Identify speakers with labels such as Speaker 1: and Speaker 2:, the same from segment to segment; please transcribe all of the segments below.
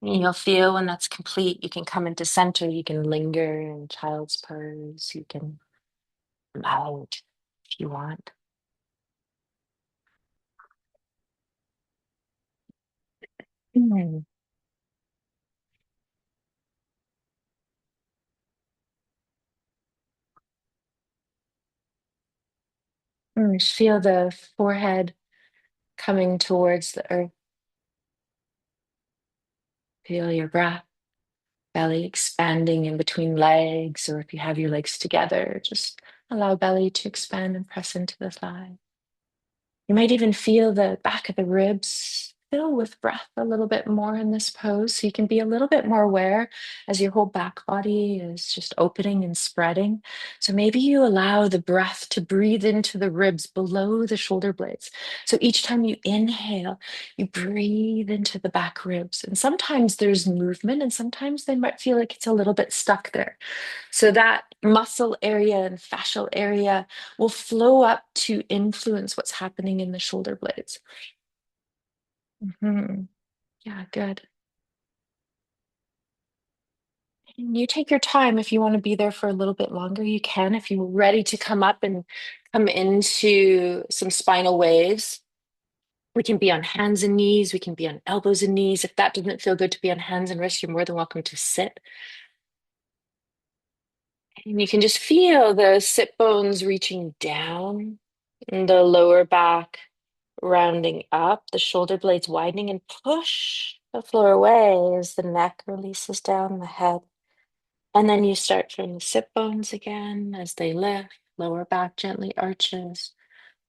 Speaker 1: And you'll feel when that's complete, you can come into center, you can linger in child's pose, you can come out if you want. Mm. Just feel the forehead coming towards the earth. Feel your breath, belly expanding in between legs, or if you have your legs together, just allow belly to expand and press into the thigh. You might even feel the back of the ribs fill with breath a little bit more in this pose. So you can be a little bit more aware as your whole back body is just opening and spreading. So maybe you allow the breath to breathe into the ribs below the shoulder blades. So each time you inhale, you breathe into the back ribs. And sometimes there's movement, and sometimes they might feel like it's a little bit stuck there. So that muscle area and fascial area will flow up to influence what's happening in the shoulder blades. Yeah, good. And you take your time. If you want to be there for a little bit longer, you can. If you're ready to come up and come into some spinal waves, we can be on hands and knees. We can be on elbows and knees. If that doesn't feel good to be on hands and wrists, you're more than welcome to sit. And you can just feel the sit bones reaching down, and the lower back rounding up, the shoulder blades widening, and push the floor away as the neck releases down the head. And then you start from the sit bones again as they lift, lower back gently arches,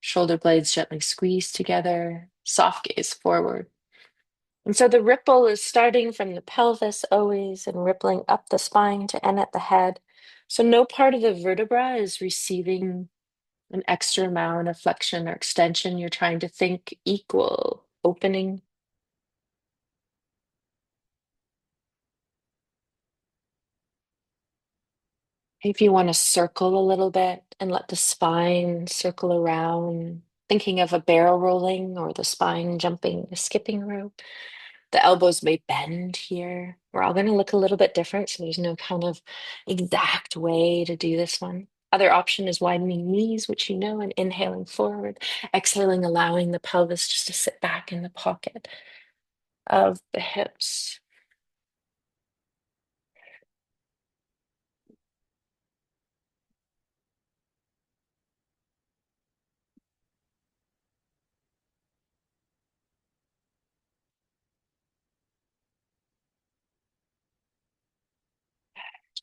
Speaker 1: shoulder blades gently squeeze together, soft gaze forward. And so the ripple is starting from the pelvis always and rippling up the spine to end at the head. So no part of the vertebra is receiving an extra amount of flexion or extension. You're trying to think equal opening. If you want to circle a little bit and let the spine circle around, thinking of a barrel rolling or the spine jumping a skipping rope. The elbows may bend here. We're all going to look a little bit different, so there's no kind of exact way to do this one. Other option is widening knees, which you know, and inhaling forward, exhaling, allowing the pelvis just to sit back in the pocket of the hips.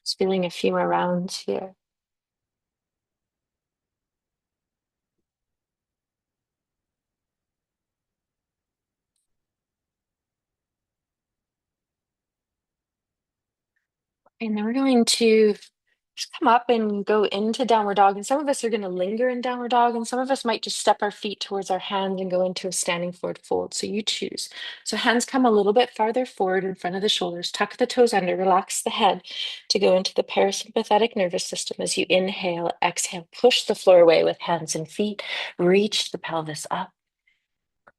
Speaker 1: Just feeling a few more rounds here. And then we're going to just come up and go into downward dog. And some of us are going to linger in downward dog, and some of us might just step our feet towards our hands and go into a standing forward fold. So you choose. So hands come a little bit farther forward in front of the shoulders, tuck the toes under, relax the head to go into the parasympathetic nervous system. As you inhale, exhale, push the floor away with hands and feet, reach the pelvis up.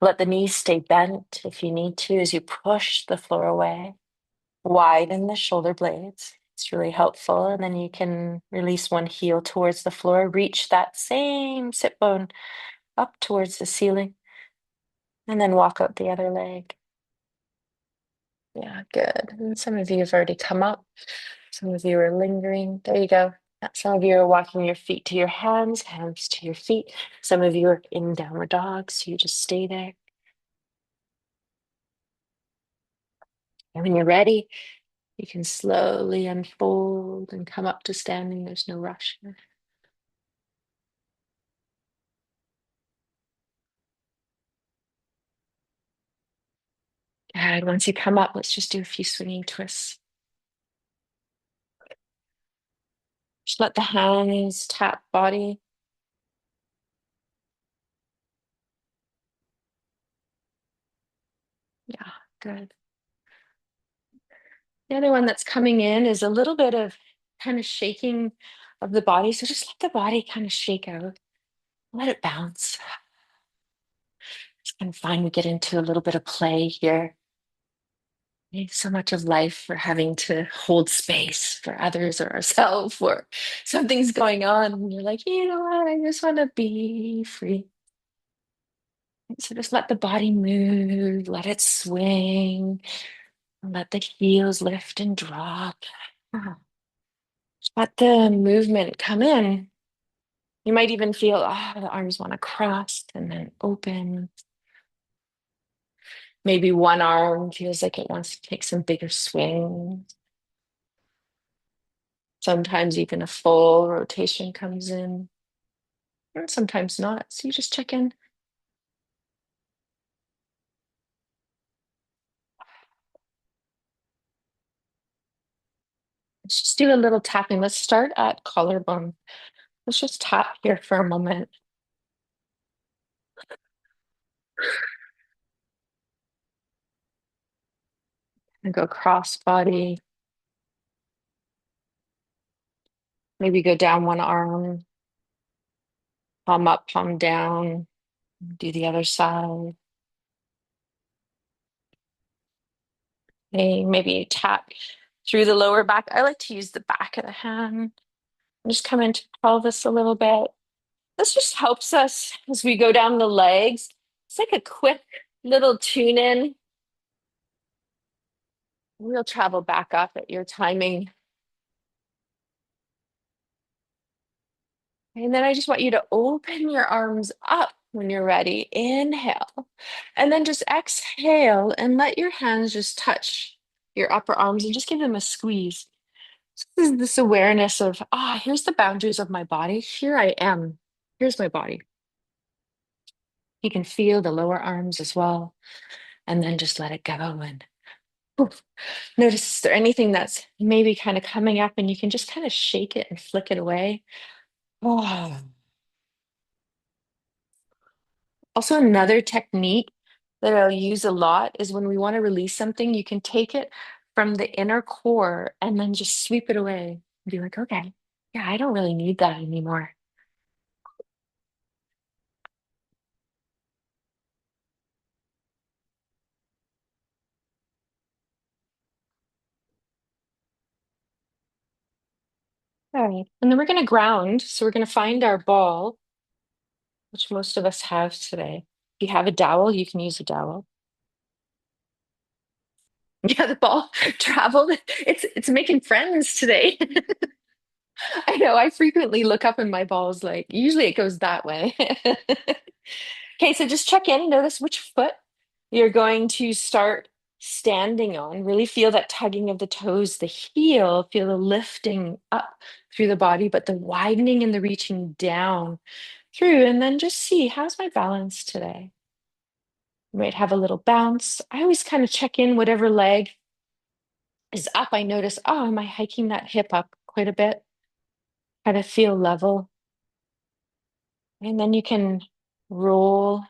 Speaker 1: Let the knees stay bent if you need to as you push the floor away. Widen the shoulder blades. It's really helpful. And then you can release one heel towards the floor, reach that same sit bone up towards the ceiling, and then walk out the other leg. Yeah, good. And some of you have already come up. Some of you are lingering. There you go. Some of you are walking your feet to your hands, hands to your feet. Some of you are in downward dog, so you just stay there. And when you're ready, you can slowly unfold and come up to standing. There's no rush here. Good. Once you come up, let's just do a few swinging twists. Just let the hands tap body. Yeah, good. The other one that's coming in is a little bit of kind of shaking of the body. So just let the body kind of shake out. Let it bounce. It's kind of fun. We get into a little bit of play here. So much of life for having to hold space for others or ourselves, or something's going on, and you're like, you know what? I just want to be free. So just let the body move, let it swing, let the heels lift and drop. Ah, let the movement come in. You might even feel, the arms want to cross and then open. Maybe one arm feels like it wants to take some bigger swings. Sometimes even a full rotation comes in, or sometimes not. So you just check in. Let's just do a little tapping. Let's start at collarbone. Let's just tap here for a moment and go cross body. Maybe go down one arm, palm up, palm down. Do the other side. Okay, maybe tap through the lower back. I like to use the back of the hand. Just come into pelvis a little bit. This just helps us as we go down the legs. It's like a quick little tune in. We'll travel back up at your timing. And then I just want you to open your arms up when you're ready. Inhale. And then just exhale and let your hands just touch your upper arms and just give them a squeeze. So this is this awareness of, here's the boundaries of my body. Here I am. Here's my body. You can feel the lower arms as well. And then just let it go and poof. Notice, is there anything that's maybe kind of coming up and you can just kind of shake it and flick it away? Oh. Also, another technique that I'll use a lot is when we want to release something, you can take it from the inner core and then just sweep it away. Be like, okay, yeah, I don't really need that anymore. All right. And then we're going to ground. So we're going to find our ball, which most of us have today. If you have a dowel, you can use a dowel. Yeah, the ball traveled. It's making friends today. I know. I frequently look up and my ball's like, usually it goes that way. Okay, so just check in, notice which foot you're going to start standing on. Really feel that tugging of the toes, the heel, feel the lifting up through the body, but the widening and the reaching down through. And then just see, how's my balance today? You might have a little bounce. I always kind of check in whatever leg is up. I notice, am I hiking that hip up quite a bit? Kind of feel level. And then you can roll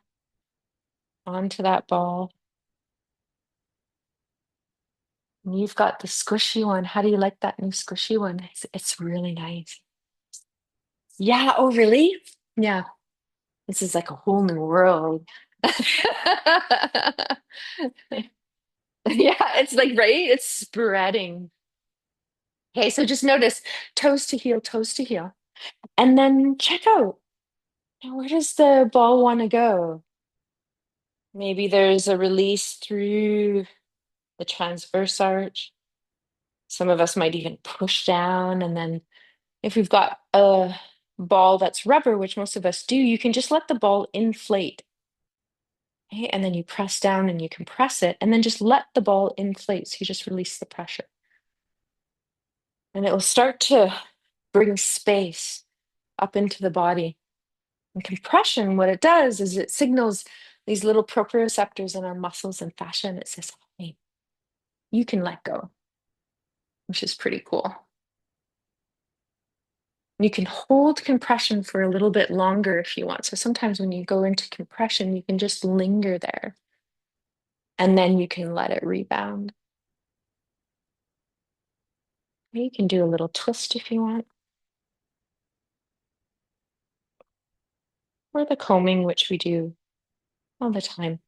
Speaker 1: onto that ball. And you've got the squishy one. How do you like that new squishy one? It's really nice. Yeah. Oh, really? Yeah. This is like a whole new world. Yeah, it's like, right? It's spreading. Okay, so just notice toes to heel, toes to heel. And then check out, now where does the ball want to go? Maybe there's a release through the transverse arch. Some of us might even push down. And then if we've got a ball that's rubber, which most of us do, you can just let the ball inflate. Okay? And then you press down and you compress it, and then just let the ball inflate. So you just release the pressure. And it will start to bring space up into the body. And compression, what it does is it signals these little proprioceptors in our muscles and fascia, and it says, hey, you can let go, which is pretty cool. You can hold compression for a little bit longer if you want. So sometimes when you go into compression, you can just linger there and then you can let it rebound. You can do a little twist if you want, or the combing, which we do all the time.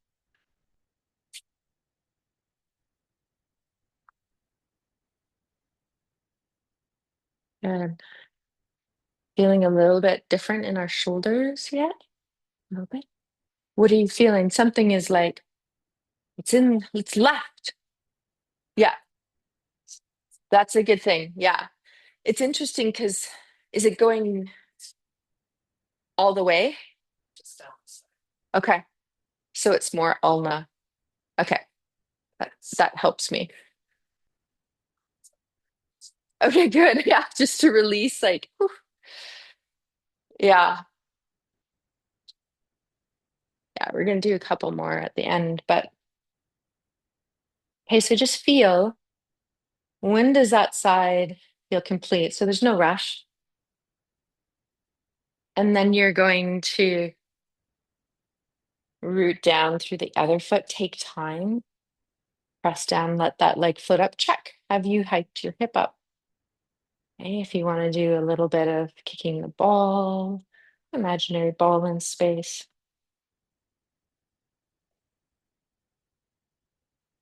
Speaker 1: Good. Feeling a little bit different in our shoulders yet? A little bit. What are you feeling? Something is like, it's left. Yeah, that's a good thing. Yeah. It's interesting because is it going all the way? Okay. So it's more ulna. Okay. That helps me. Okay, good. Yeah. Just to release, like, whew. Yeah. Yeah. We're going to do a couple more at the end. But okay, so just feel when does that side feel complete? So there's no rush. And then you're going to root down through the other foot. Take time. Press down, let that leg float up. Check. Have you hiked your hip up? Okay, if you want to do a little bit of kicking the ball, imaginary ball in space.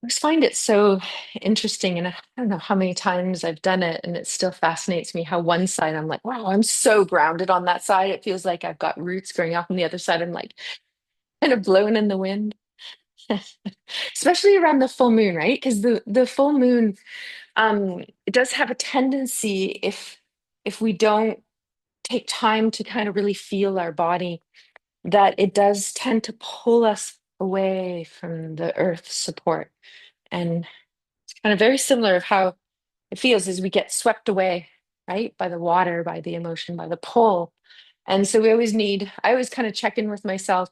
Speaker 1: I just find it so interesting, and I don't know how many times I've done it, and it still fascinates me how one side I'm like, wow, I'm so grounded on that side. It feels like I've got roots growing up, on the other side, I'm like kind of blown in the wind. Especially around the full moon, right? Because the full moon it does have a tendency if we don't take time to kind of really feel our body, that it does tend to pull us away from the earth's support. And it's kind of very similar of how it feels as we get swept away, right? By the water, by the emotion, by the pull. And so I always kind of check in with myself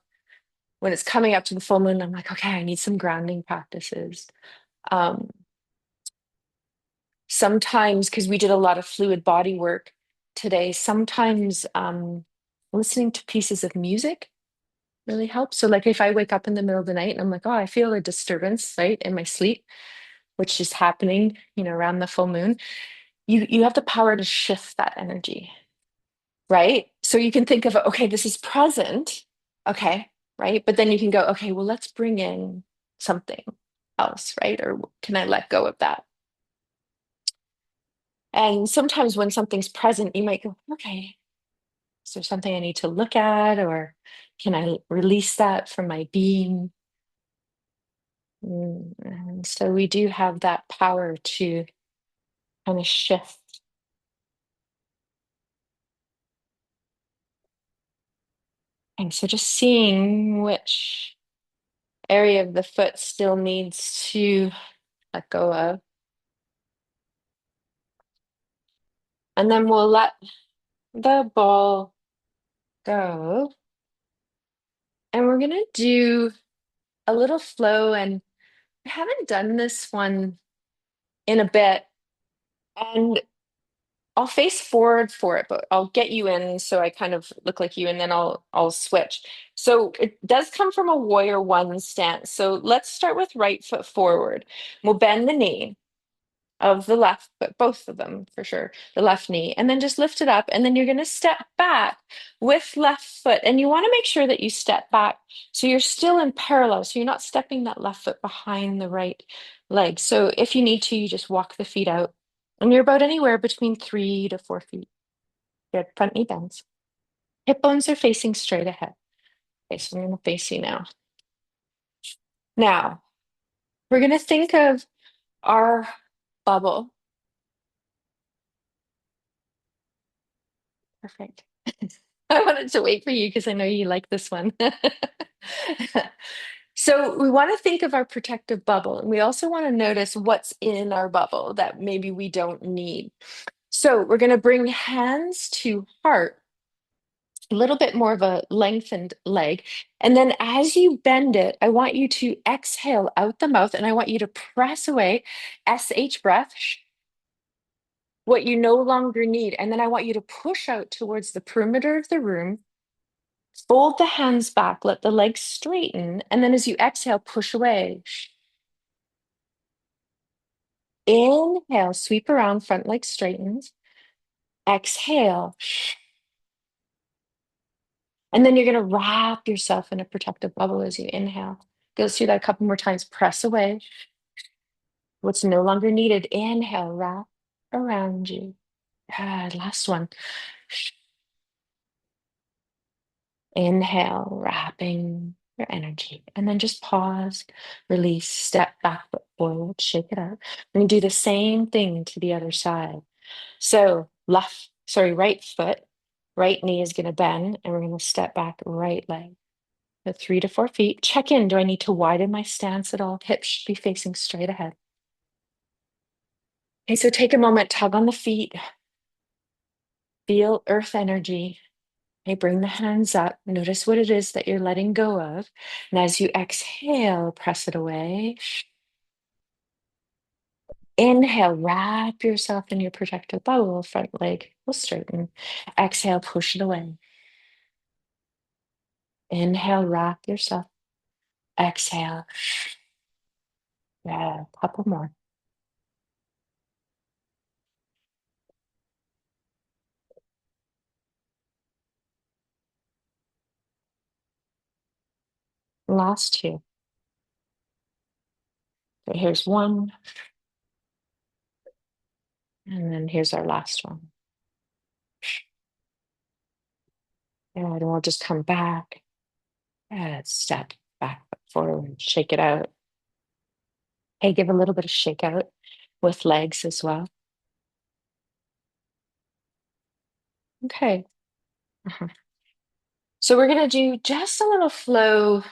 Speaker 1: when it's coming up to the full moon. I'm like, okay, I need some grounding practices. Um, Sometimes, because we did a lot of fluid body work today, sometimes listening to pieces of music really helps. So, like if I wake up in the middle of the night and I'm like, oh, I feel a disturbance, right, in my sleep, which is happening, around the full moon, you have the power to shift that energy, right? So you can think of, okay, this is present, okay, right? But then you can go, okay, well, let's bring in something else, right? Or can I let go of that? And sometimes when something's present, you might go, okay, is there something I need to look at, or can I release that from my being? And so we do have that power to kind of shift. And so just seeing which area of the foot still needs to let go of. And then we'll let the ball go. And we're going to do a little flow. And I haven't done this one in a bit. And I'll face forward for it, but I'll get you in so I kind of look like you, and then I'll switch. So it does come from a warrior one stance. So let's start with right foot forward. We'll bend the knee of the left, but both of them for sure, the left knee, and then just lift it up. And then you're going to step back with left foot. And you want to make sure that you step back so you're still in parallel. So you're not stepping that left foot behind the right leg. So if you need to, you just walk the feet out. And you're about anywhere between 3 to 4 feet. Good. Front knee bends. Hip bones are facing straight ahead. Okay, so I'm going to face you now. Now, we're going to think of our bubble. Perfect. I wanted to wait for you because I know you like this one. So we want to think of our protective bubble, and we also want to notice what's in our bubble that maybe we don't need. So we're going to bring hands to heart, a little bit more of a lengthened leg. And then as you bend it, I want you to exhale out the mouth, and I want you to press away, SH breath, what you no longer need. And then I want you to push out towards the perimeter of the room. Fold the hands back, let the legs straighten, and then as you exhale, push away. Inhale, sweep around, front leg straightens. Exhale. And then you're going to wrap yourself in a protective bubble as you inhale. Go through that a couple more times. Press away. What's no longer needed. Inhale, wrap around you. Last one. Inhale, wrapping your energy. And then just pause, release, step back, foot forward, shake it out. And do the same thing to the other side. So right foot, right knee is going to bend, and we're going to step back, right leg. At 3 to 4 feet. Check in. Do I need to widen my stance at all? Hips should be facing straight ahead. Okay, so take a moment, tug on the feet, feel earth energy. Okay, bring the hands up. Notice what it is that you're letting go of. And as you exhale, press it away. Inhale, wrap yourself in your protective bubble, front leg will straighten. Exhale, push it away. Inhale, wrap yourself. Exhale. Yeah, a couple more. Last two. So here's one, and then here's our last one. And we'll just come back and step back, forward, shake it out. Hey, give a little bit of shake out with legs as well. Okay. Uh-huh. So we're going to do just a little flow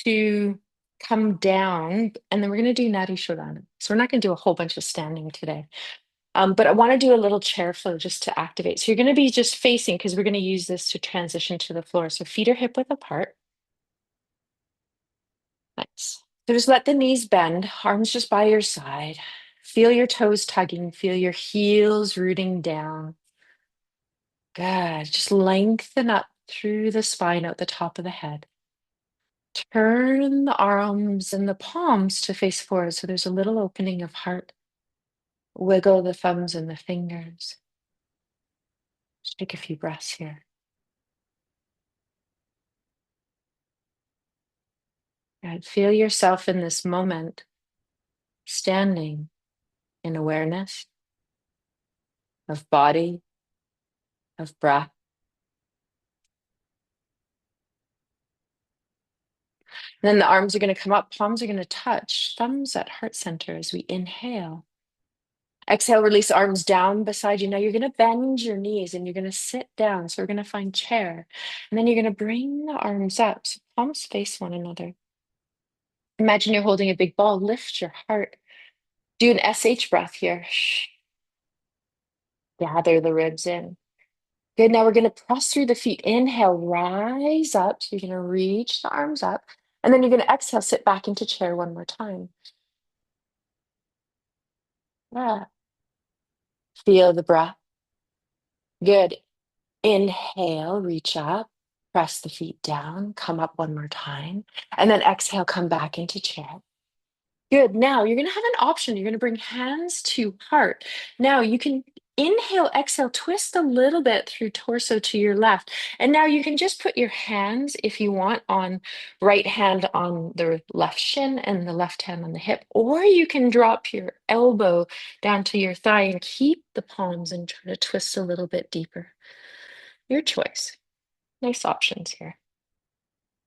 Speaker 1: to come down, and then we're going to do Nadi Shodhana. So we're not going to do a whole bunch of standing today. But I want to do a little chair flow just to activate. So you're going to be just facing because we're going to use this to transition to the floor. So feet are hip width apart. Nice. So just let the knees bend, arms just by your side. Feel your toes tugging, feel your heels rooting down. Good. Just lengthen up through the spine out the top of the head. Turn the arms and the palms to face forward so there's a little opening of heart. Wiggle the thumbs and the fingers. Just take a few breaths here. Good. Feel yourself in this moment, standing in awareness of body, of breath. Then the arms are going to come up, palms are going to touch, thumbs at heart center as we inhale. Exhale, release arms down beside you. Now you're going to bend your knees and you're going to sit down. So we're going to find chair. And then you're going to bring the arms up. So palms face one another. Imagine you're holding a big ball. Lift your heart. Do an SH breath here. Gather the ribs in. Good. Now we're going to press through the feet. Inhale, rise up. So you're going to reach the arms up. And then you're going to exhale, sit back into chair one more time. Yeah. Feel the breath. Good. Inhale, reach up, press the feet down, come up one more time, and then exhale, come back into chair. Good. Now you're going to have an option. You're going to bring hands to heart. Now you can inhale, exhale, twist a little bit through torso to your left. And now you can just put your hands, if you want, on right hand on the left shin and the left hand on the hip, or you can drop your elbow down to your thigh and keep the palms and try to twist a little bit deeper. Your choice. Nice options here.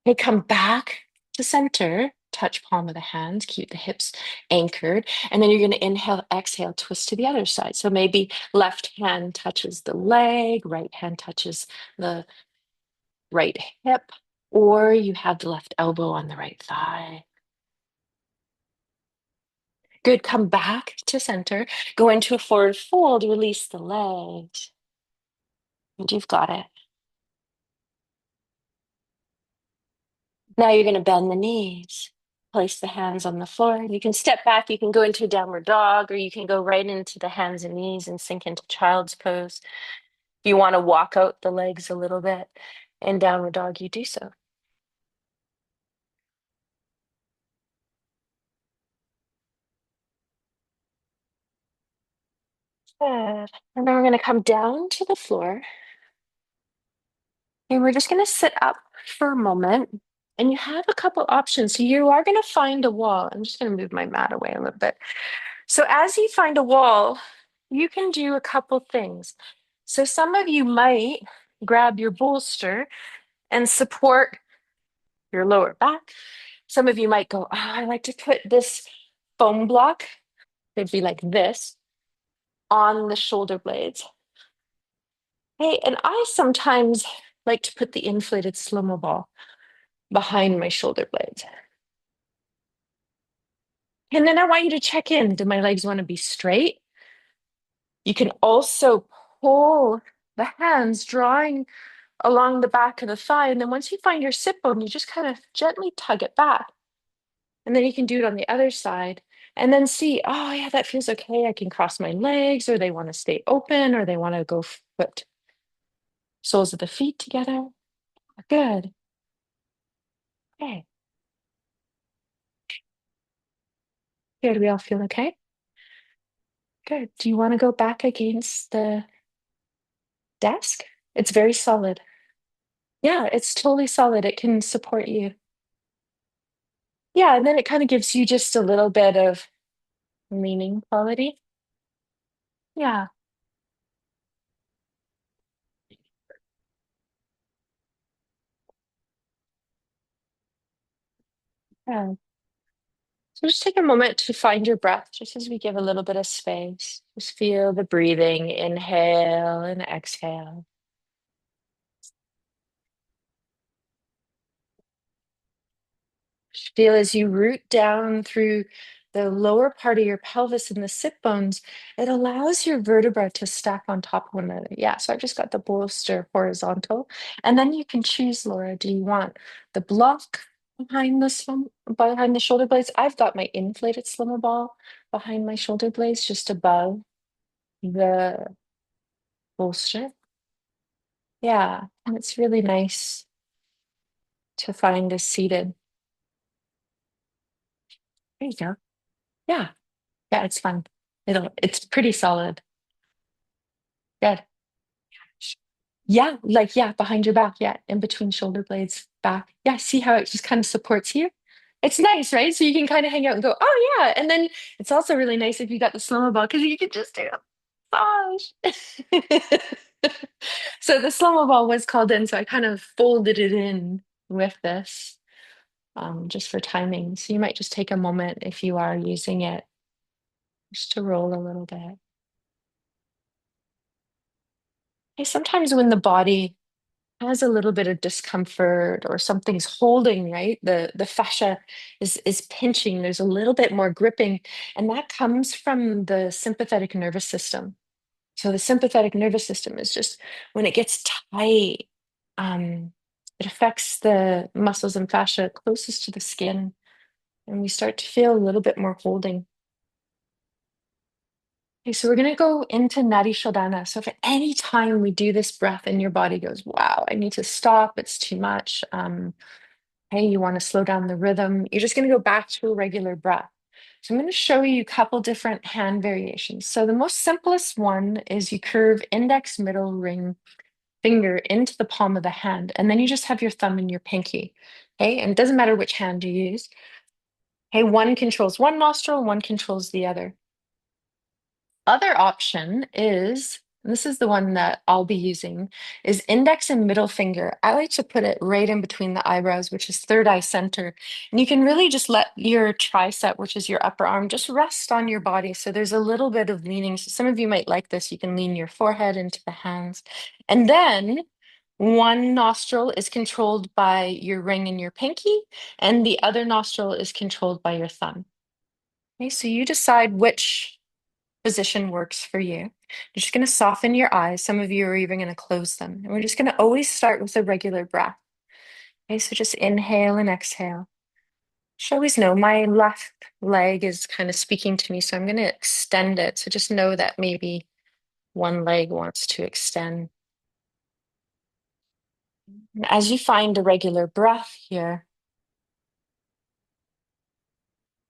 Speaker 1: Okay, come back to center. Touch palm of the hands, keep the hips anchored. And then you're going to inhale, exhale, twist to the other side. So maybe left hand touches the leg, right hand touches the right hip, or you have the left elbow on the right thigh. Good. Come back to center. Go into a forward fold, release the legs. And you've got it. Now you're going to bend the knees. Place the hands on the floor. You can step back, you can go into a downward dog, or you can go right into the hands and knees and sink into child's pose. If you want to walk out the legs a little bit in downward dog, you do so. Good. And then we're going to come down to the floor. And we're just going to sit up for a moment. And you have a couple options. So you are going to find a wall. I'm just going to move my mat away a little bit. So as you find a wall, you can do a couple things. So some of you might grab your bolster and support your lower back. Some of you might go, oh, I like to put this foam block, it'd be like this, on the shoulder blades. Hey, and I sometimes like to put the inflated slow-mo ball behind my shoulder blades. And then I want you to check in. Do my legs want to be straight? You can also pull the hands, drawing along the back of the thigh. And then once you find your sit bone, you just kind of gently tug it back. And then you can do it on the other side and then see, oh, yeah, that feels okay. I can cross my legs, or they want to stay open, or they want to go foot soles of the feet together. Good. Okay. Good. We all feel okay? Good. Do you want to go back against the desk? It's very solid. Yeah, it's totally solid. It can support you. Yeah, and then it kind of gives you just a little bit of leaning quality. Yeah. Yeah. So just take a moment to find your breath, just as we give a little bit of space. Just feel the breathing, inhale and exhale. Feel as you root down through the lower part of your pelvis and the sit bones, it allows your vertebra to stack on top of one another. Yeah, so I've just got the bolster horizontal. And then you can choose, Laura, do you want the block behind the shoulder blades? I've got my inflated slimmer ball behind my shoulder blades, just above the bolster. Yeah, and it's really nice to find a seated. There you go. Yeah, yeah, it's fun. It's pretty solid. Good. Yeah, like yeah, behind your back. Yeah, in between shoulder blades, back. Yeah, see how it just kind of supports you? It's nice, right? So you can kind of hang out and go, oh yeah. And then it's also really nice if you got the slow ball because you can just do a massage. So the slow ball was called in, so I kind of folded it in with this just for timing. So you might just take a moment if you are using it just to roll a little bit. Okay, sometimes when the body has a little bit of discomfort or something's holding, right? The fascia is pinching, there's a little bit more gripping, and that comes from the sympathetic nervous system. So the sympathetic nervous system is just when it gets tight, um, it affects the muscles and fascia closest to the skin, and we start to feel a little bit more holding. Okay, so we're going to go into Nadi Shodhana. So if at any time we do this breath and your body goes, wow, I need to stop, it's too much. Hey, you want to slow down the rhythm, you're just going to go back to a regular breath. So I'm going to show you a couple different hand variations. So the most simplest one is you curve index, middle, ring finger into the palm of the hand, and then you just have your thumb and your pinky. Okay, and it doesn't matter which hand you use. Okay, one controls one nostril, one controls the other. Other option is, and this is the one that I'll be using, is index and middle finger. I like to put it right in between the eyebrows, which is third eye center. And you can really just let your tricep, which is your upper arm, just rest on your body. So there's a little bit of leaning. So some of you might like this. You can lean your forehead into the hands. And then one nostril is controlled by your ring and your pinky, and the other nostril is controlled by your thumb. Okay, so you decide which position works for you. You're just going to soften your eyes. Some of you are even going to close them. And we're just going to always start with a regular breath. Okay, so just inhale and exhale. Should always know my left leg is kind of speaking to me, so I'm going to extend it. So just know that maybe one leg wants to extend. And as you find a regular breath here,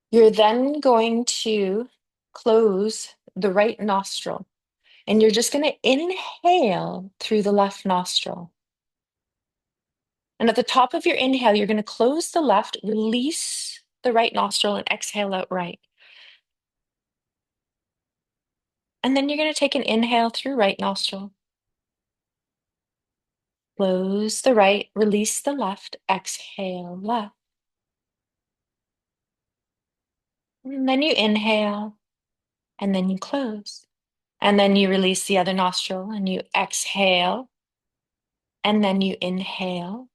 Speaker 1: you're then going to close the right nostril, and you're just going to inhale through the left nostril. And at the top of your inhale, you're going to close the left, release the right nostril, and exhale out right. And then you're going to take an inhale through right nostril. Close the right, release the left, exhale left. And then you inhale, and then you close. And then you release the other nostril and you exhale, and then you inhale,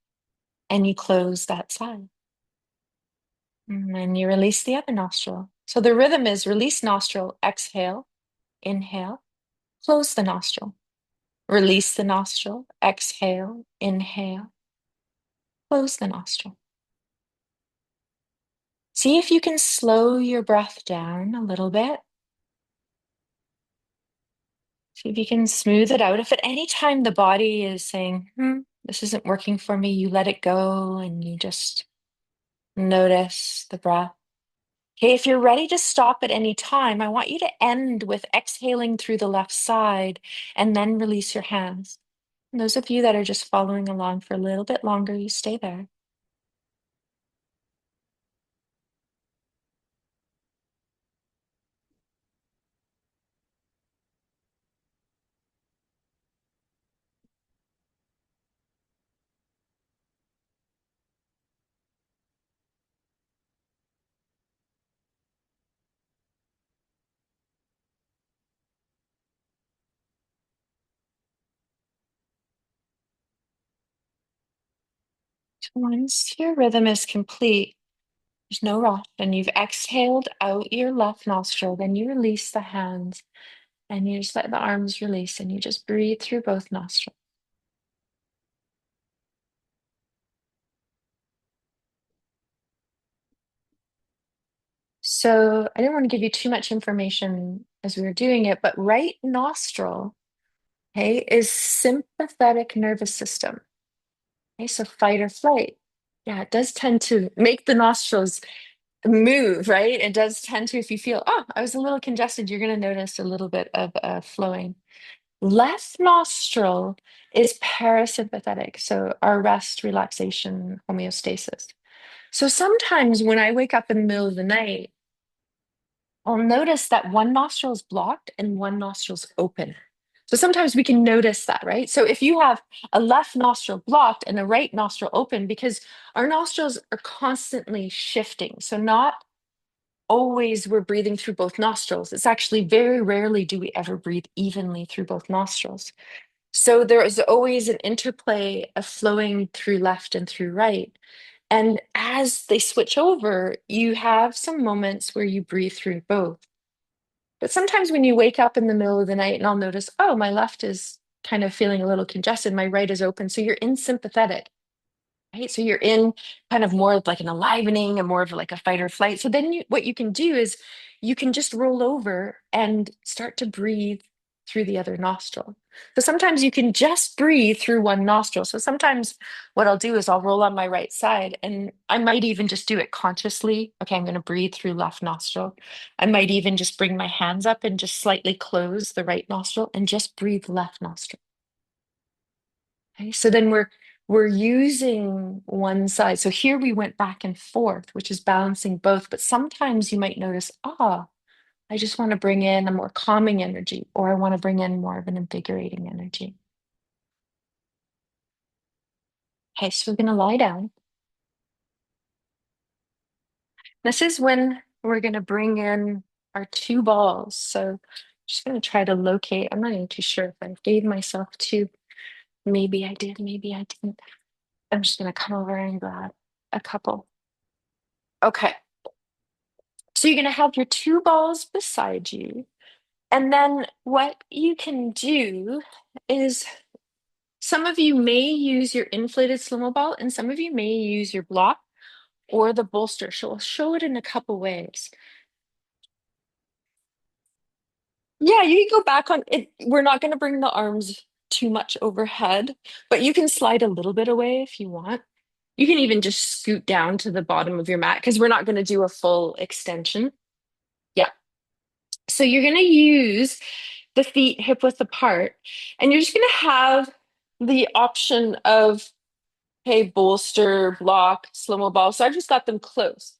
Speaker 1: and you close that side. And then you release the other nostril. So the rhythm is release nostril, exhale, inhale, close the nostril. Release the nostril, exhale, inhale, close the nostril. See if you can slow your breath down a little bit. See if you can smooth it out. If at any time the body is saying, this isn't working for me, you let it go and you just notice the breath. Okay, if you're ready to stop at any time, I want you to end with exhaling through the left side and then release your hands. And those of you that are just following along for a little bit longer, you stay there. Once your rhythm is complete, there's no rush, and you've exhaled out your left nostril, then you release the hands and you just let the arms release and you just breathe through both nostrils. So I didn't want to give you too much information as we were doing it, but right nostril, okay, is sympathetic nervous system. Okay, so fight or flight. Yeah, it does tend to make the nostrils move, right? It does tend to, if you feel, oh, I was a little congested, you're going to notice a little bit of flowing. Left nostril is parasympathetic, so our rest, relaxation, homeostasis. So sometimes when I wake up in the middle of the night, I'll notice that one nostril is blocked and one nostril's open. So sometimes we can notice that, right? So if you have a left nostril blocked and a right nostril open, because our nostrils are constantly shifting. So not always we're breathing through both nostrils. It's actually very rarely do we ever breathe evenly through both nostrils. So there is always an interplay of flowing through left and through right. And as they switch over, you have some moments where you breathe through both. But sometimes when you wake up in the middle of the night and I'll notice, oh, my left is kind of feeling a little congested, my right is open. So you're in sympathetic, right? So you're in kind of more of like an enlivening and more of like a fight or flight. So then what you can do is you can just roll over and start to breathe through the other nostril. So sometimes you can just breathe through one nostril. So sometimes what I'll do is I'll roll on my right side and I might even just do it consciously. Okay, I'm going to breathe through left nostril. I might even just bring my hands up and just slightly close the right nostril and just breathe left nostril. Okay, so then we're using one side. So here we went back and forth, which is balancing both. But sometimes you might notice, I just want to bring in a more calming energy, or I want to bring in more of an invigorating energy. Okay, so we're going to lie down. This is when we're going to bring in our two balls. So I'm just going to try to locate. I'm not even too sure if I gave myself two. Maybe I did, maybe I didn't. I'm just going to come over and grab a couple. Okay. So you're going to have your two balls beside you. And then what you can do is some of you may use your inflated slow ball and some of you may use your block or the bolster. So I'll show it in a couple ways. Yeah, you can go back on it. We're not going to bring the arms too much overhead, but you can slide a little bit away if you want. You can even just scoot down to the bottom of your mat because we're not going to do a full extension. Yeah. So you're going to use the feet hip width apart, and you're just going to have the option of, hey, bolster, block, slow-mo ball. So I just got them close.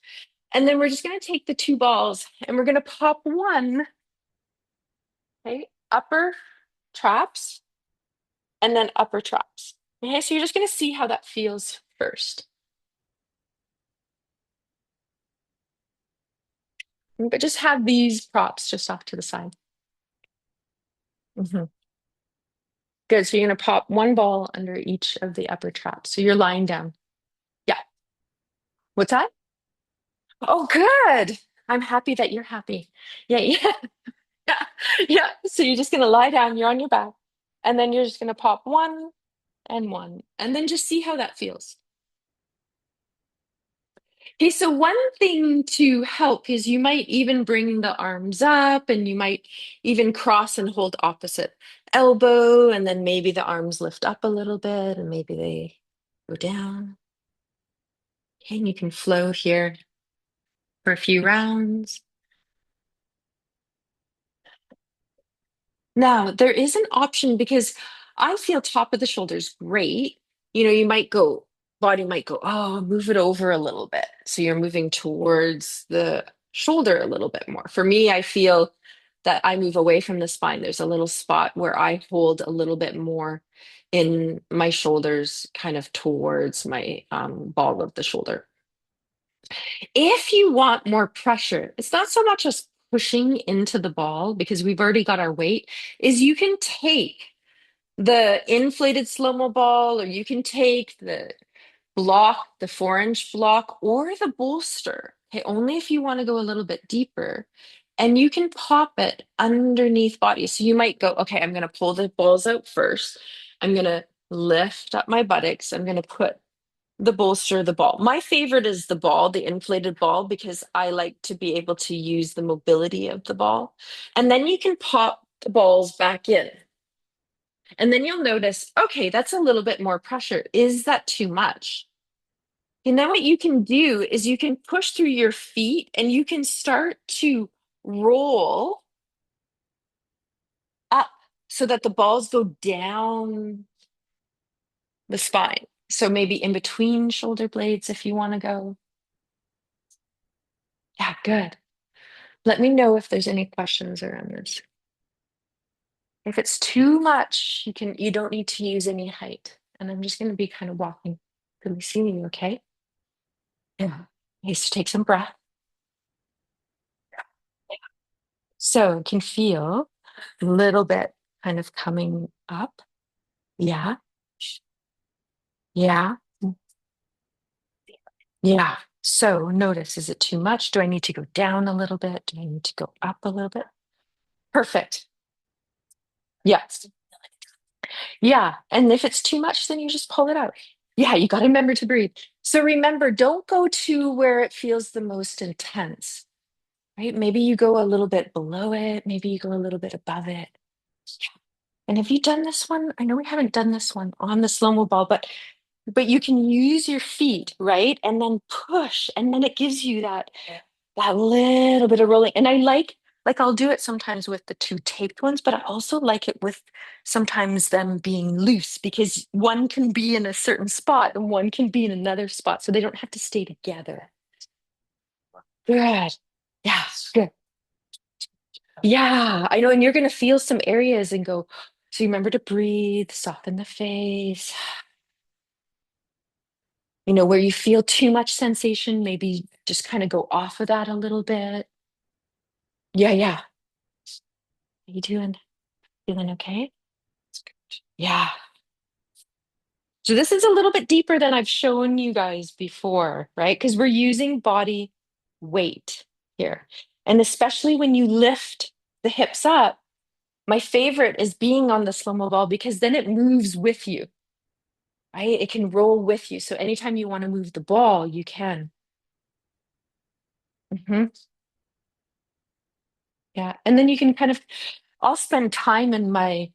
Speaker 1: And then we're just going to take the two balls and we're going to pop one Okay, upper traps and then upper traps. Okay, so you're just going to see how that feels first. But just have these props just off to the side. Mhm. Good. So you're going to pop one ball under each of the upper traps. So you're lying down. Yeah. What's that? Oh, good. I'm happy that you're happy. Yeah, yeah, yeah, yeah. So you're just going to lie down. You're on your back. And then you're just going to pop one and one. And then just see how that feels. Okay, so one thing to help is you might even bring the arms up and you might even cross and hold opposite elbow, and then maybe the arms lift up a little bit and maybe they go down. Okay, and you can flow here for a few rounds. Now, there is an option because I feel top of the shoulders great. You know, you might go, body might go, oh, move it over a little bit. So you're moving towards the shoulder a little bit more. For me, I feel that I move away from the spine. There's a little spot where I hold a little bit more in my shoulders, kind of towards my ball of the shoulder. If you want more pressure, it's not so much as pushing into the ball because we've already got our weight, is you can take the inflated slow-mo ball or you can take the block, the 4-inch block, or the bolster. Okay, only if you want to go a little bit deeper. And you can pop it underneath body. So you might go, okay, I'm going to pull the balls out first. I'm going to lift up my buttocks. I'm going to put the bolster, the ball. My favorite is the ball, the inflated ball, because I like to be able to use the mobility of the ball. And then you can pop the balls back in. And then you'll notice, okay, that's a little bit more pressure. Is that too much? And then what you can do is you can push through your feet and you can start to roll up so that the balls go down the spine. So maybe in between shoulder blades if you want to go. Yeah, good. Let me know if there's any questions around this. If it's too much, you don't need to use any height. And I'm just going to be kind of walking through the ceiling, okay? Yeah. Okay, so take some breath. So you can feel a little bit kind of coming up. Yeah. Yeah. Yeah. So notice, is it too much? Do I need to go down a little bit? Do I need to go up a little bit? Perfect. Yes. Yeah. And if it's too much, then you just pull it out. Yeah, you got to remember to breathe. So remember, don't go to where it feels the most intense, right? Maybe you go a little bit below it, maybe you go a little bit above it. And have you done this one? I know we haven't done this one on the slow-mo ball, but you can use your feet, right? And then push, and then it gives you that little bit of rolling. And I like I'll do it sometimes with the two taped ones, but I also like it with sometimes them being loose because one can be in a certain spot and one can be in another spot, so they don't have to stay together. Good. Yeah, good. Yeah, I know. And you're gonna feel some areas and go, so you remember to breathe, soften the face. You know, where you feel too much sensation, maybe just kind of go off of that a little bit. Yeah, yeah. How you doing? Feeling okay? Yeah. So this is a little bit deeper than I've shown you guys before, right? Because we're using body weight here. And especially when you lift the hips up, my favorite is being on the slow-mo ball because then it moves with you, right? It can roll with you. So anytime you want to move the ball, you can. Mhm. Yeah. And then you can kind of, I'll spend time in my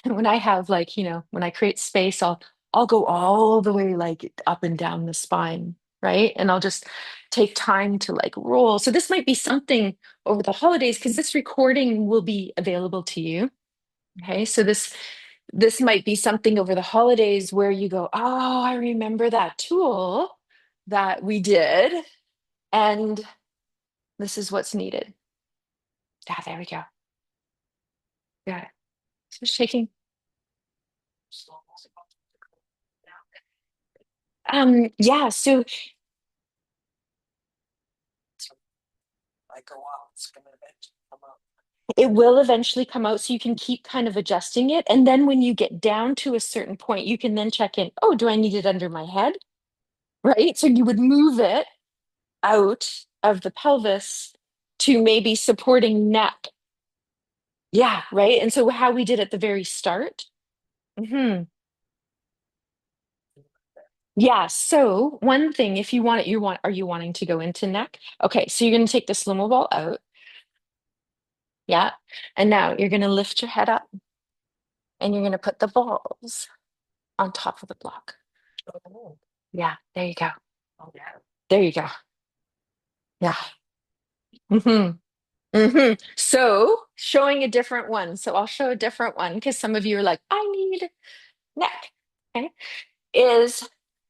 Speaker 1: when I have like, when I create space, I'll go all the way like up and down the spine, right? And I'll just take time to like roll. So this might be something over the holidays because this recording will be available to you. Okay. So this might be something over the holidays where you go, oh, I remember that tool that we did, and this is what's needed. Ah, there we go. Yeah. So shaking. Yeah, so it will eventually come out, so you can keep kind of adjusting it. And then when you get down to a certain point, you can then check in, oh, do I need it under my head? Right? So you would move it out of the pelvis to maybe supporting neck. Yeah, right. And so how we did at the very start. Mhm. Yeah. So one thing, if you want it, are you wanting to go into neck? Okay. So you're going to take the slow mo ball out. Yeah. And now you're going to lift your head up and you're going to put the balls on top of the block. Yeah. There you go. There you go. Yeah. hmm So showing a different one. So I'll show a different one because some of you are like, I need neck. Okay. Is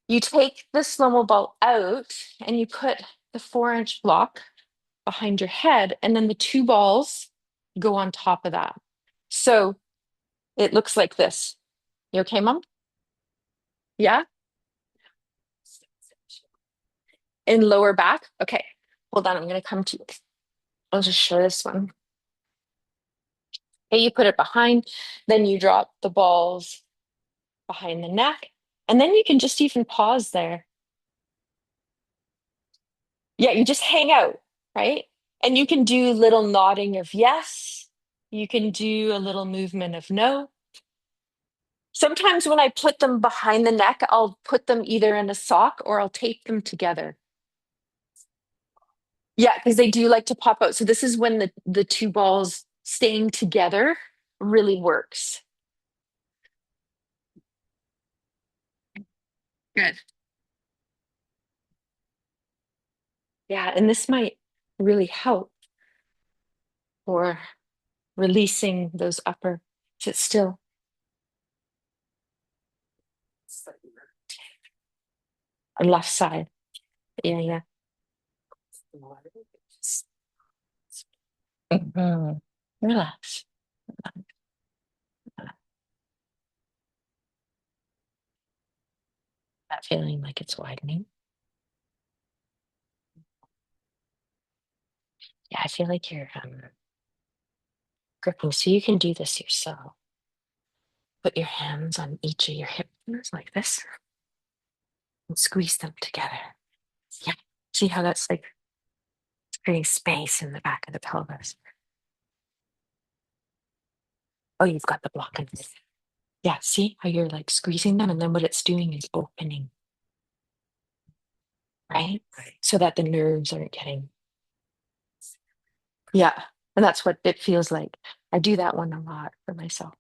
Speaker 1: you take the slow mo ball out and you put the 4-inch block behind your head, and then the two balls go on top of that. So it looks like this. You okay, Mom? Yeah? In lower back? Okay. Hold on, I'm gonna come to you. I'll just show this one. Okay, you put it behind, then you drop the balls behind the neck, and then you can just even pause there. Yeah, you just hang out, right? And you can do little nodding of yes. You can do a little movement of no. Sometimes when I put them behind the neck, I'll put them either in a sock or I'll tape them together. Yeah, because they do like to pop out. So this is when the two balls staying together really works. Good. Yeah, and this might really help for releasing those upper. Sit still. Left side. Yeah, yeah. Mhm. Relax. That feeling like it's widening. Yeah, I feel like you're gripping. So you can do this yourself. Put your hands on each of your hip bones like this and squeeze them together. Yeah. See how that's like creating space in the back of the pelvis. Oh, you've got the block in this. Yeah, see how you're like squeezing them, and then what it's doing is opening, right? So that the nerves aren't getting. Yeah. And that's what it feels like. I do that one a lot for myself.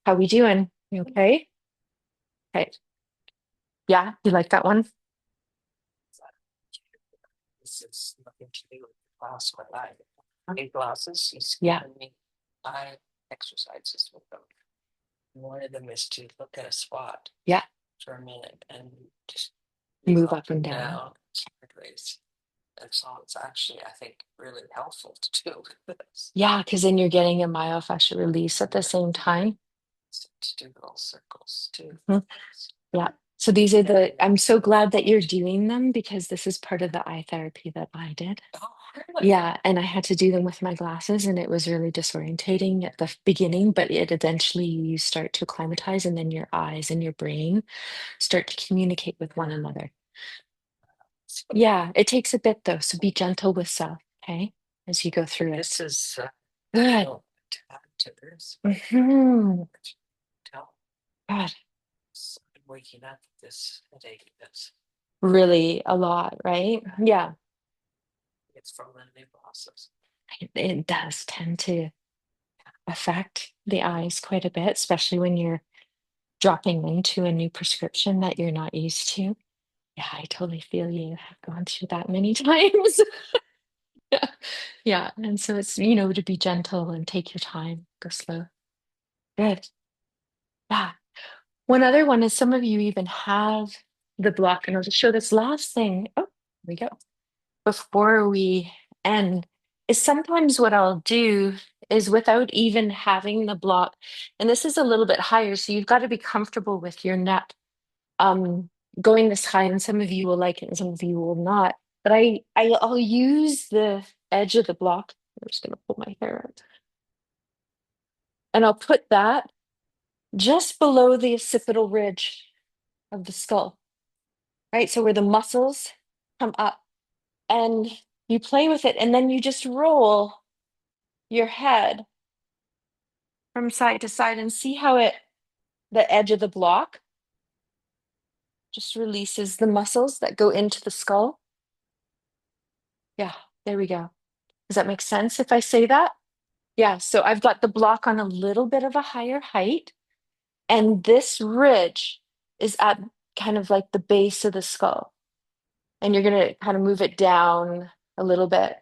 Speaker 1: How we doing? You okay? Okay. Yeah, you like that one? Yeah. Yeah. Move up and down. Yeah, because then you're getting a myofascial release at the same time. Mhm. Yeah. So these are I'm so glad that you're doing them because this is part of the eye therapy that I did. Yeah, and I had to do them with my glasses, and it was really disorientating at the beginning, but it eventually you start to acclimatize, and then your eyes and your brain start to communicate with one another. Yeah, it takes a bit though, so be gentle with self, okay, as you go through it. Good. Mhm. God, really a lot, right? Yeah, it does tend to affect the eyes quite a bit, especially when you're dropping into a new prescription that you're not used to. Yeah, I totally feel you. I've gone through that many times. Yeah. Yeah. And so it's, to be gentle and take your time, go slow. Good. Yeah. One other one is some of you even have the block, and I'll just show this last thing. Oh, here we go. Before we end, is sometimes what I'll do is without even having the block. And this is a little bit higher, so you've got to be comfortable with your neck um, going this high, and some of you will like it and some of you will not. But I'll use the edge of the block. I'm just gonna pull my hair out. And I'll put that just below the occipital ridge of the skull, right? So where the muscles come up and you play with it, and then you just roll your head from side to side and see how the edge of the block just releases the muscles that go into the skull. Yeah, there we go. Does that make sense if I say that? Yeah, so I've got the block on a little bit of a higher height, and this ridge is at kind of like the base of the skull. And you're going to kind of move it down a little bit.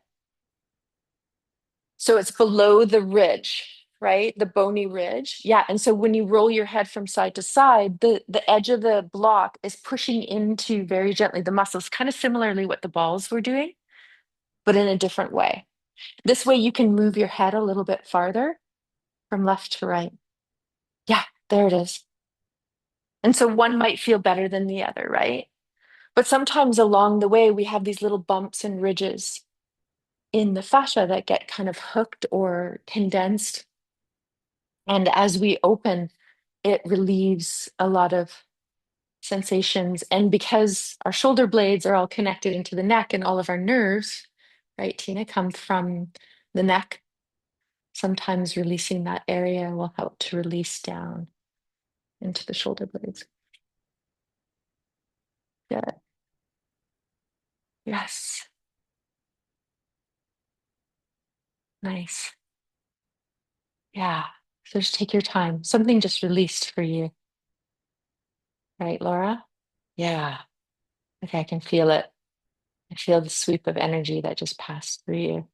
Speaker 1: So it's below the ridge, right? The bony ridge. Yeah. And so when you roll your head from side to side, the edge of the block is pushing into very gently the muscles, kind of similarly what the balls were doing, but in a different way. This way you can move your head a little bit farther from left to right. Yeah, there it is. And so one might feel better than the other, right? But sometimes along the way, we have these little bumps and ridges in the fascia that get kind of hooked or condensed. And as we open, it relieves a lot of sensations. And because our shoulder blades are all connected into the neck and all of our nerves, right, Tina, come from the neck, sometimes releasing that area will help to release down into the shoulder blades. Good. Yes. Nice. Yeah. So just take your time. Something just released for you, right, Laura? Yeah. Okay, I can feel it. I feel the sweep of energy that just passed through you.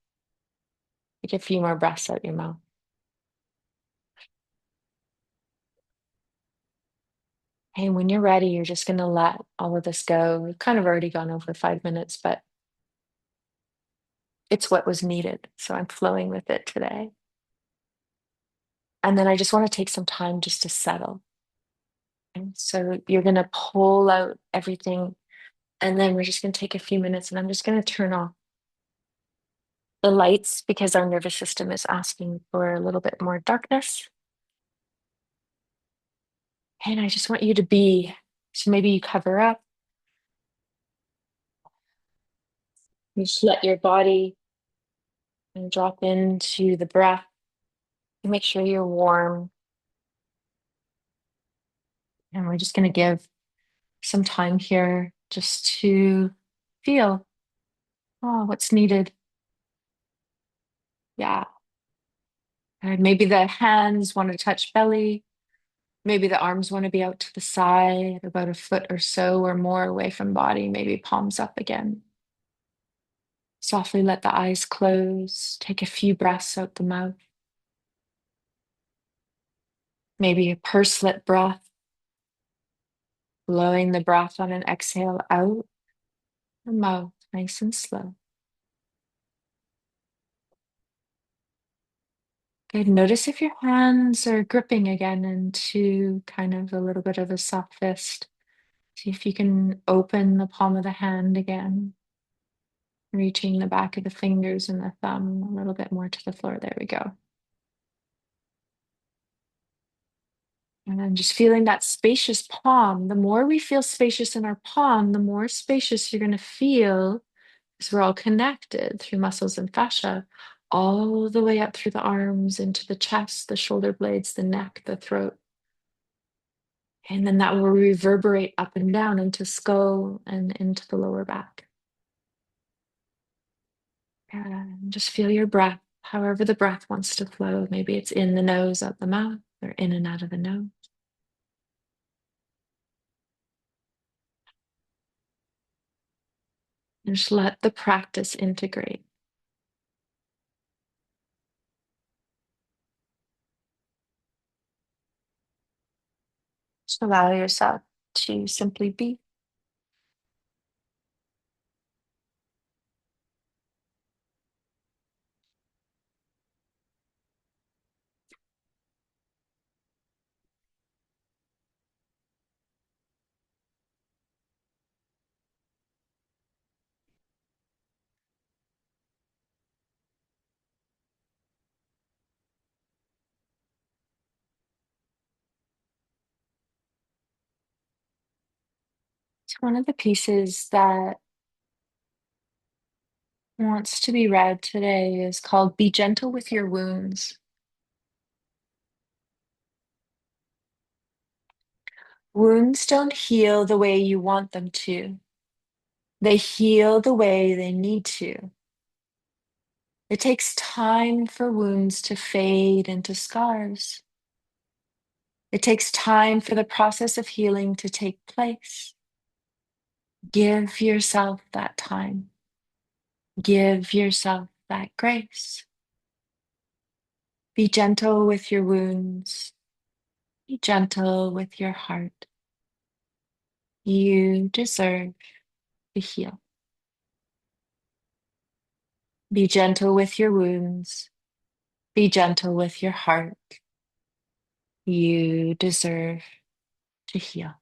Speaker 1: Take a few more breaths out your mouth. Hey, when you're ready, you're just going to let all of this go. We've kind of already gone over 5 minutes, but it's what was needed. So I'm flowing with it today. And then I just want to take some time just to settle. And so you're going to pull out everything. And then we're just going to take a few minutes and I'm just going to turn off the lights because our nervous system is asking for a little bit more darkness. And I just want you to be. So maybe you cover up. You just let your body and drop into the breath. And make sure you're warm. And we're just going to give some time here just to feel what's needed. Yeah. And maybe the hands want to touch belly. Maybe the arms want to be out to the side, about a foot or so or more away from body. Maybe palms up again. Softly let the eyes close. Take a few breaths out the mouth. Maybe a pursed lip breath. Blowing the breath on an exhale out the mouth, nice and slow. Good. Notice if your hands are gripping again into kind of a little bit of a soft fist. See if you can open the palm of the hand again, reaching the back of the fingers and the thumb a little bit more to the floor. There we go. And then just feeling that spacious palm. The more we feel spacious in our palm, the more spacious you're going to feel because we're all connected through muscles and fascia, all the way up through the arms, into the chest, the shoulder blades, the neck, the throat. And then that will reverberate up and down into skull and into the lower back. And just feel your breath, however the breath wants to flow. Maybe it's in the nose, out the mouth, or in and out of the nose. And just let the practice integrate. Just allow yourself to simply be. So one of the pieces that wants to be read today is called Be Gentle with Your Wounds. Wounds don't heal the way you want them to. They heal the way they need to. It takes time for wounds to fade into scars. It takes time for the process of healing to take place. Give yourself that time. Give yourself that grace. Be gentle with your wounds. Be gentle with your heart. You deserve to heal. Be gentle with your wounds. Be gentle with your heart. You deserve to heal.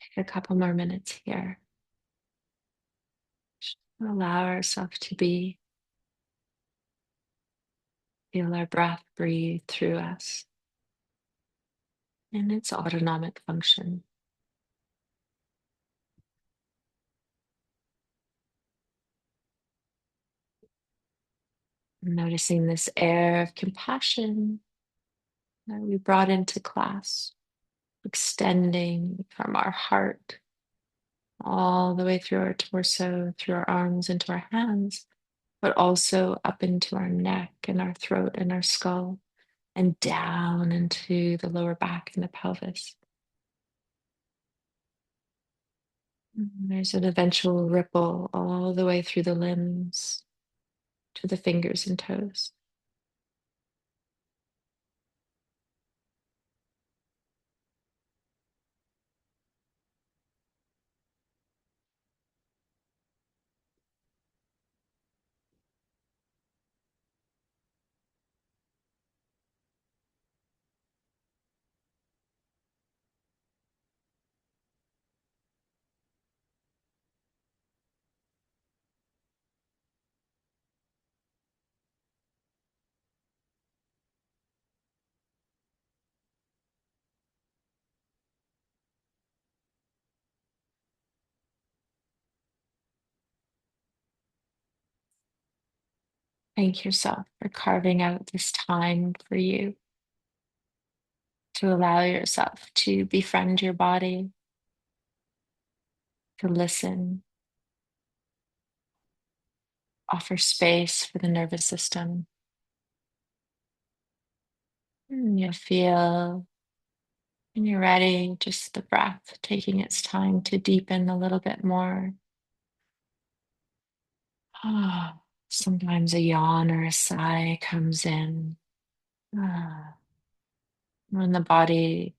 Speaker 1: Take a couple more minutes here. Just allow ourselves to be. Feel our breath breathe through us in its autonomic function. Noticing this air of compassion that we brought into class, extending from our heart all the way through our torso, through our arms, into our hands, but also up into our neck and our throat and our skull, and down into the lower back and the pelvis. There's an eventual ripple all the way through the limbs to the fingers and toes. Thank yourself for carving out this time for you to allow yourself to befriend your body, to listen, offer space for the nervous system. And you'll feel when you're ready, just the breath taking its time to deepen a little bit more. Ah, sometimes a yawn or a sigh comes in. Ah, when the body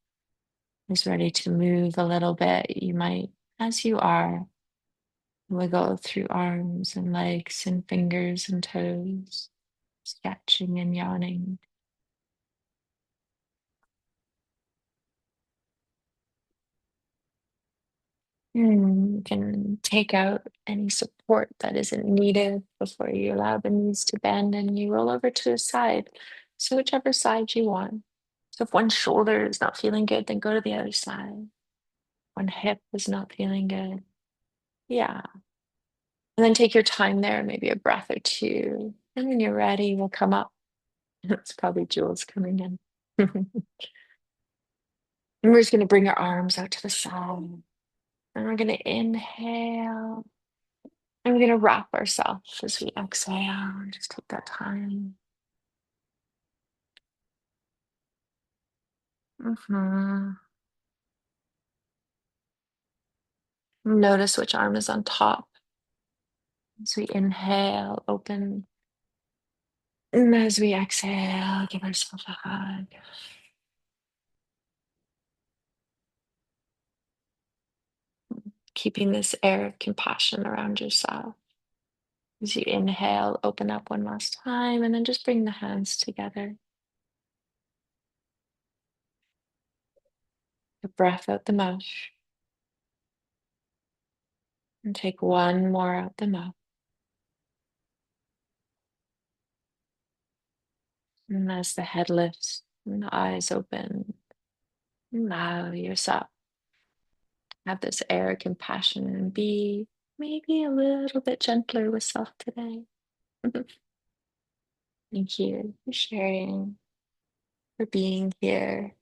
Speaker 1: is ready to move a little bit, you might, as you are, wiggle through arms and legs and fingers and toes, stretching and yawning. You can take out any support that isn't needed before you allow the knees to bend and you roll over to the side. So whichever side you want. So if one shoulder is not feeling good, then go to the other side. One hip is not feeling good. Yeah. And then take your time there, maybe a breath or two. And when you're ready, we'll come up. It's probably Jules coming in. And we're just going to bring our arms out to the side. And we're going to inhale. And we're going to wrap ourselves as we exhale. Just take that time. Mhm. Notice which arm is on top. As we inhale, open. And as we exhale, give ourselves a hug. Keeping this air of compassion around yourself. As you inhale, open up one last time, and then just bring the hands together. a breath out the mouth and take one more out the mouth. And as the head lifts and the eyes open, allow yourself to have this air of compassion and be maybe a little bit gentler with self today. Thank you for sharing, for being here.